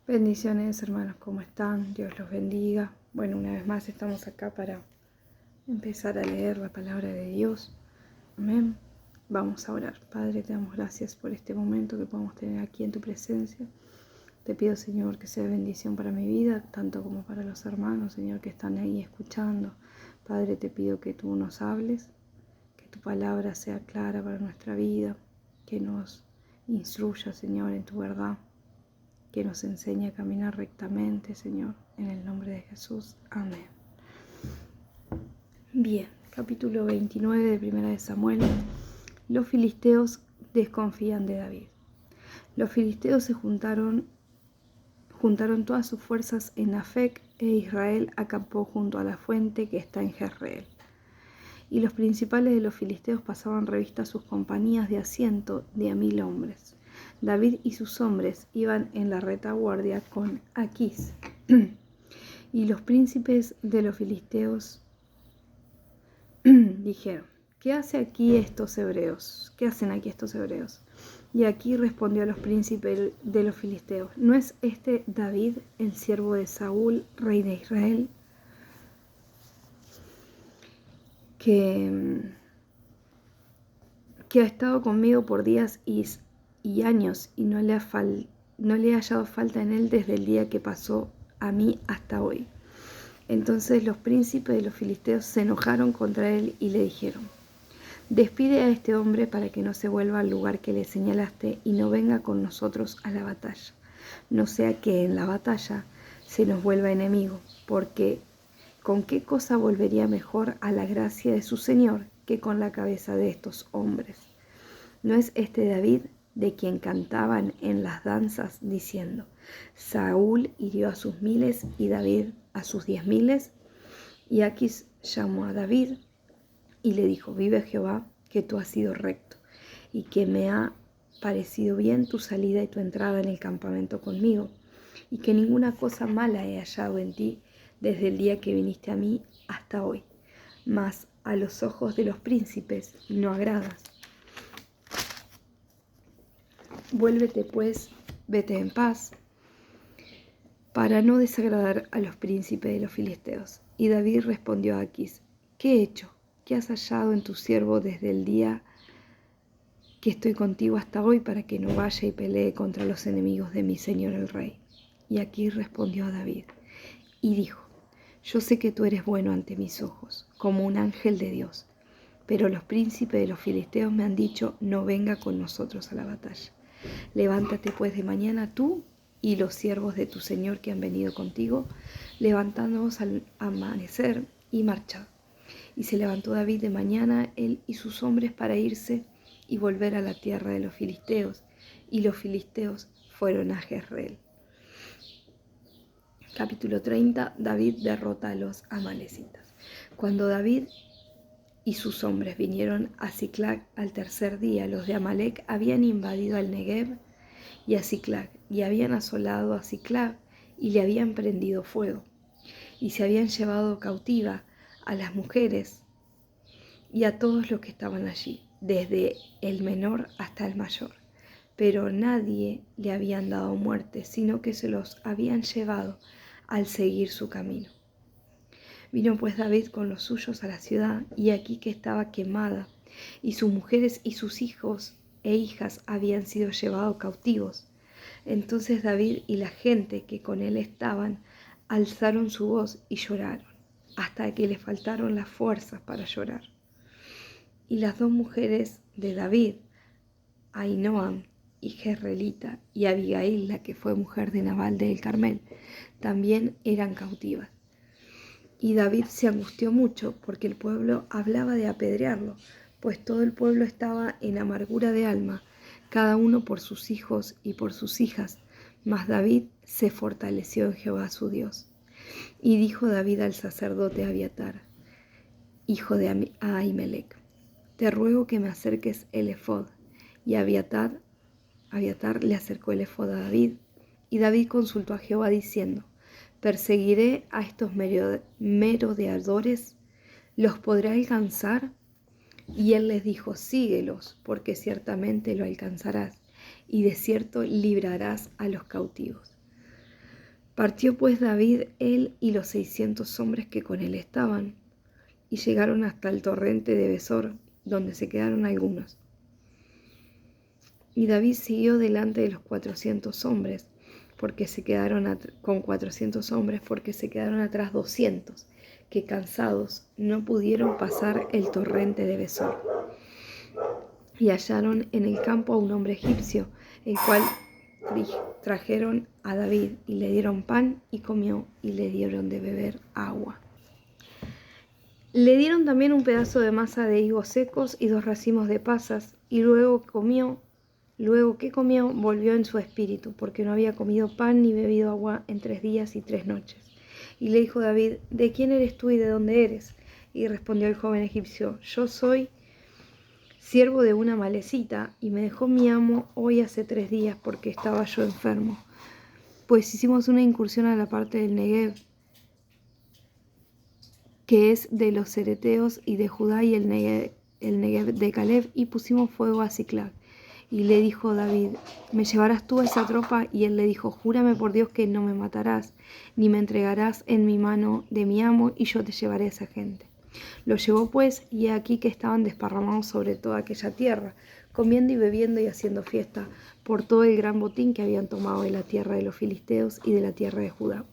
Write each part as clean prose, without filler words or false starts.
Bendiciones, hermanos, ¿cómo están? Dios los bendiga. Bueno, una vez más estamos acá para empezar a leer la palabra de Dios. Amén. Vamos a orar. Padre, te damos gracias por este momento que podemos tener aquí en tu presencia. Te pido, Señor, que sea bendición para mi vida, tanto como para los hermanos, Señor, que están ahí escuchando. Padre, te pido que tú nos hables, que tu palabra sea clara para nuestra vida, que nos instruya, Señor, en tu verdad, que nos enseñe a caminar rectamente, Señor, en el nombre de Jesús. Amén. Bien, capítulo 29 de Primera de Samuel. Los filisteos desconfían de David. Los filisteos se juntaron todas sus fuerzas en Afec, e Israel acampó junto a la fuente que está en Jezreel. Y los principales de los filisteos pasaban revista a sus compañías de asiento de 1000 hombres. David y sus hombres iban en la retaguardia con Aquís. Y los príncipes de los filisteos dijeron: ¿qué hacen aquí estos hebreos? Y aquí respondió a los príncipes de los filisteos: ¿no es este David, el siervo de Saúl, rey de Israel, que ha estado conmigo por días y años, y no le he hallado falta en él desde el día que pasó a mí hasta hoy? Entonces los príncipes de los filisteos se enojaron contra él y le dijeron: despide a este hombre para que no se vuelva al lugar que le señalaste y no venga con nosotros a la batalla, no sea que en la batalla se nos vuelva enemigo, porque ¿con qué cosa volvería mejor a la gracia de su Señor que con la cabeza de estos hombres? ¿No es este David de quien cantaban en las danzas diciendo: Saúl hirió a sus 1000 y David a sus 10.000? Y Aquís llamó a David y le dijo: vive Jehová, que tú has sido recto, y que me ha parecido bien tu salida y tu entrada en el campamento conmigo, y que ninguna cosa mala he hallado en ti desde el día que viniste a mí hasta hoy. Mas a los ojos de los príncipes no agradas. Vuélvete pues, vete en paz, para no desagradar a los príncipes de los filisteos. Y David respondió a Aquís: ¿qué he hecho? ¿Qué has hallado en tu siervo desde el día que estoy contigo hasta hoy, para que no vaya y pelee contra los enemigos de mi señor el rey? Y Aquís respondió a David y dijo: yo sé que tú eres bueno ante mis ojos, como un ángel de Dios, pero los príncipes de los filisteos me han dicho: no venga con nosotros a la batalla. Levántate pues de mañana tú y los siervos de tu señor que han venido contigo, levantándonos al amanecer, y marchad. Y se levantó David de mañana, él y sus hombres, para irse y volver a la tierra de los filisteos, y los filisteos fueron a Jezreel. Capítulo 30. David derrota a los amalecitas. Cuando David y sus hombres vinieron a Siclag al tercer día, los de Amalec habían invadido al Negev y a Siclag, y habían asolado a Siclag y le habían prendido fuego, y se habían llevado cautiva a las mujeres y a todos los que estaban allí, desde el menor hasta el mayor. Pero nadie le habían dado muerte, sino que se los habían llevado al seguir su camino. Vino pues David con los suyos a la ciudad, y aquí que estaba quemada, y sus mujeres y sus hijos e hijas habían sido llevados cautivos. Entonces David y la gente que con él estaban alzaron su voz y lloraron, hasta que les faltaron las fuerzas para llorar. Y las 2 mujeres de David, Ahinoam y Jezreelita, y Abigail, la que fue mujer de Nabal del Carmel, también eran cautivas. Y David se angustió mucho, porque el pueblo hablaba de apedrearlo, pues todo el pueblo estaba en amargura de alma, cada uno por sus hijos y por sus hijas. Mas David se fortaleció en Jehová su Dios. Y dijo David al sacerdote Abiatar, hijo de Ahimelech: te ruego que me acerques el efod. Y Abiatar le acercó el efod a David. Y David consultó a Jehová diciendo: ¿perseguiré a estos merodeadores? ¿Los podré alcanzar? Y él les dijo: síguelos, porque ciertamente lo alcanzarás, y de cierto librarás a los cautivos. Partió pues David, él y los 600 hombres que con él estaban, y llegaron hasta el torrente de Besor, donde se quedaron algunos. Y David siguió delante de los 400 hombres, porque se quedaron con 400 hombres, porque se quedaron atrás 200, que cansados no pudieron pasar el torrente de Besor. Y hallaron en el campo a un hombre egipcio, el cual trajeron a David, y le dieron pan y comió, y le dieron de beber agua. Le dieron también un pedazo de masa de higos secos y 2 racimos de pasas, y luego que comió, volvió en su espíritu, porque no había comido pan ni bebido agua en 3 días y 3 noches. Y le dijo David: ¿De quién eres tú y de dónde eres? Y respondió el joven egipcio: Yo soy siervo de una amalecita, y me dejó mi amo hoy hace 3 días, porque estaba yo enfermo. Pues hicimos una incursión a la parte del Negev, que es de los cereteos y de Judá, y el Negev de Caleb, y pusimos fuego a Siclag. Y le dijo David: ¿Me llevarás tú a esa tropa? Y él le dijo: Júrame por Dios que no me matarás, ni me entregarás en mi mano de mi amo, y yo te llevaré a esa gente. Lo llevó pues, y he aquí que estaban desparramados sobre toda aquella tierra, comiendo y bebiendo y haciendo fiesta por todo el gran botín que habían tomado de la tierra de los filisteos y de la tierra de Judá.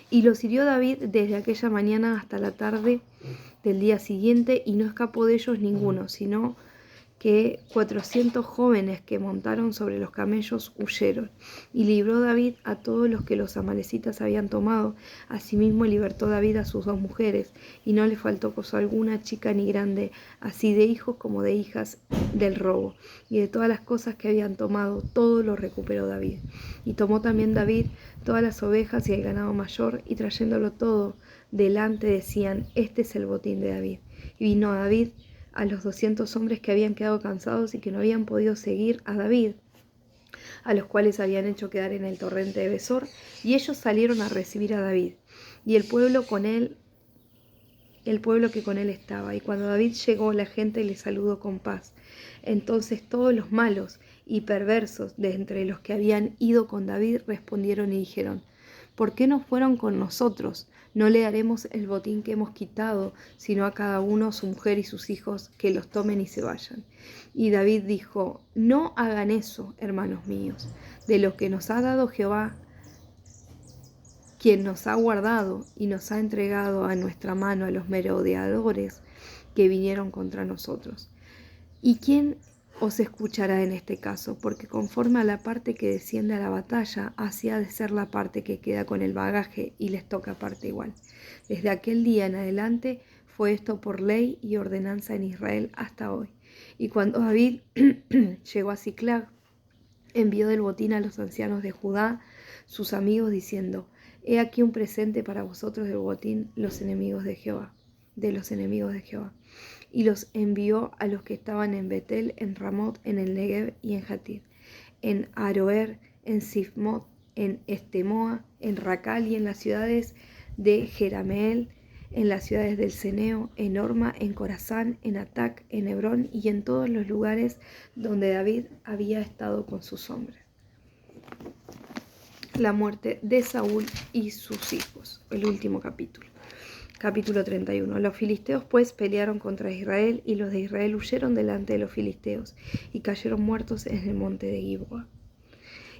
Y los hirió David desde aquella mañana hasta la tarde del día siguiente, y no escapó de ellos ninguno, sino que 400 jóvenes que montaron sobre los camellos huyeron. Y libró David a todos los que los amalecitas habían tomado. Asimismo libertó David a sus 2 mujeres, y no le faltó cosa alguna, chica ni grande, así de hijos como de hijas, del robo. Y de todas las cosas que habían tomado, todo lo recuperó David. Y tomó también David todas las ovejas y el ganado mayor, y trayéndolo todo delante decían: Este es el botín de David. Y vino David a los 200 hombres que habían quedado cansados y que no habían podido seguir a David, a los cuales habían hecho quedar en el torrente de Besor, y ellos salieron a recibir a David, y el pueblo que con él estaba. Y cuando David llegó, la gente le saludó con paz. Entonces todos los malos y perversos de entre los que habían ido con David respondieron y dijeron: ¿Por qué no fueron con nosotros? No le daremos el botín que hemos quitado, sino a cada uno su mujer y sus hijos, que los tomen y se vayan. Y David dijo: No hagan eso, hermanos míos. De lo que nos ha dado Jehová, quien nos ha guardado y nos ha entregado a nuestra mano a los merodeadores que vinieron contra nosotros. ¿Y quién os escuchará en este caso? Porque conforme a la parte que desciende a la batalla, así ha de ser la parte que queda con el bagaje, y les toca parte igual. Desde aquel día en adelante fue esto por ley y ordenanza en Israel hasta hoy. Y cuando David llegó a Siclag, envió del botín a los ancianos de Judá, sus amigos, diciendo: He aquí un presente para vosotros del botín de los enemigos de Jehová. Y los envió a los que estaban en Betel, en Ramot, en el Negev y en Jatir, en Aroer, en Sifmot, en Estemoa, en Racal y en las ciudades de Jerameel, en las ciudades del Ceneo, en Orma, en Corazán, en Atac, en Hebrón y en todos los lugares donde David había estado con sus hombres. La muerte de Saúl y sus hijos, el último capítulo. Capítulo 31. Los filisteos pues pelearon contra Israel, y los de Israel huyeron delante de los filisteos, y cayeron muertos en el monte de Gilboa.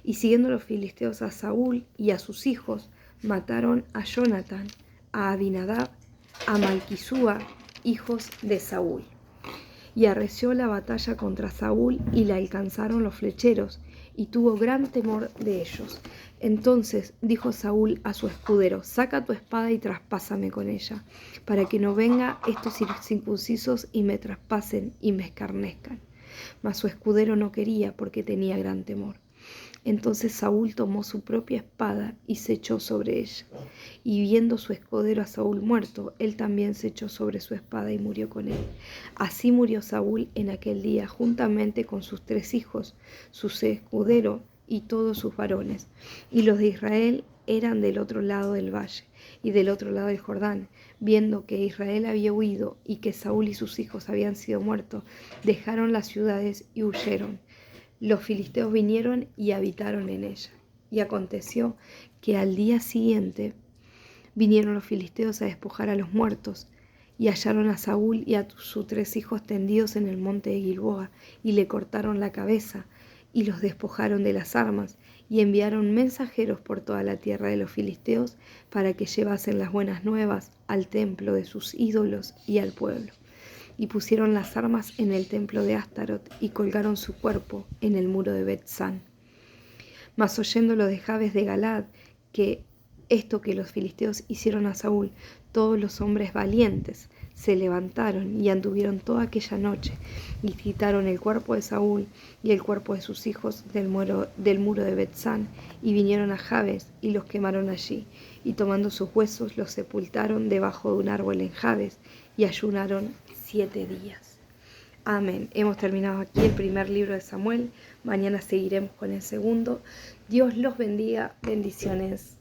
Y siguiendo los filisteos a Saúl y a sus hijos, mataron a Jonatán, a Abinadab, a Malquisúa, hijos de Saúl. Y arreció la batalla contra Saúl, y la alcanzaron los flecheros, y tuvo gran temor de ellos. Entonces dijo Saúl a su escudero: Saca tu espada y traspásame con ella, para que no venga estos circuncisos y me traspasen y me escarnezcan. Mas su escudero no quería, porque tenía gran temor. Entonces Saúl tomó su propia espada y se echó sobre ella. Y viendo su escudero a Saúl muerto, él también se echó sobre su espada y murió con él. Así murió Saúl en aquel día, juntamente con sus 3 hijos, su escudero y todos sus varones. Y los de Israel eran del otro lado del valle y del otro lado del Jordán. Viendo que Israel había huido y que Saúl y sus hijos habían sido muertos, dejaron las ciudades y huyeron. Los filisteos vinieron y habitaron en ella. Y aconteció que al día siguiente vinieron los filisteos a despojar a los muertos, y hallaron a Saúl y a sus 3 hijos tendidos en el monte de Gilboa, y le cortaron la cabeza, y los despojaron de las armas, y enviaron mensajeros por toda la tierra de los filisteos para que llevasen las buenas nuevas al templo de sus ídolos y al pueblo. Y pusieron las armas en el templo de Astarot, y colgaron su cuerpo en el muro de Bet-san. Mas oyendo los de Jabes de Galaad que esto que los filisteos hicieron a Saúl, todos los hombres valientes se levantaron y anduvieron toda aquella noche y quitaron el cuerpo de Saúl y el cuerpo de sus hijos del muro de Bet-san, y vinieron a Jabes y los quemaron allí, y tomando sus huesos los sepultaron debajo de un árbol en Jabes, y ayunaron 7 días. Amén. Hemos terminado aquí el primer libro de Samuel. Mañana seguiremos con el segundo. Dios los bendiga. Bendiciones.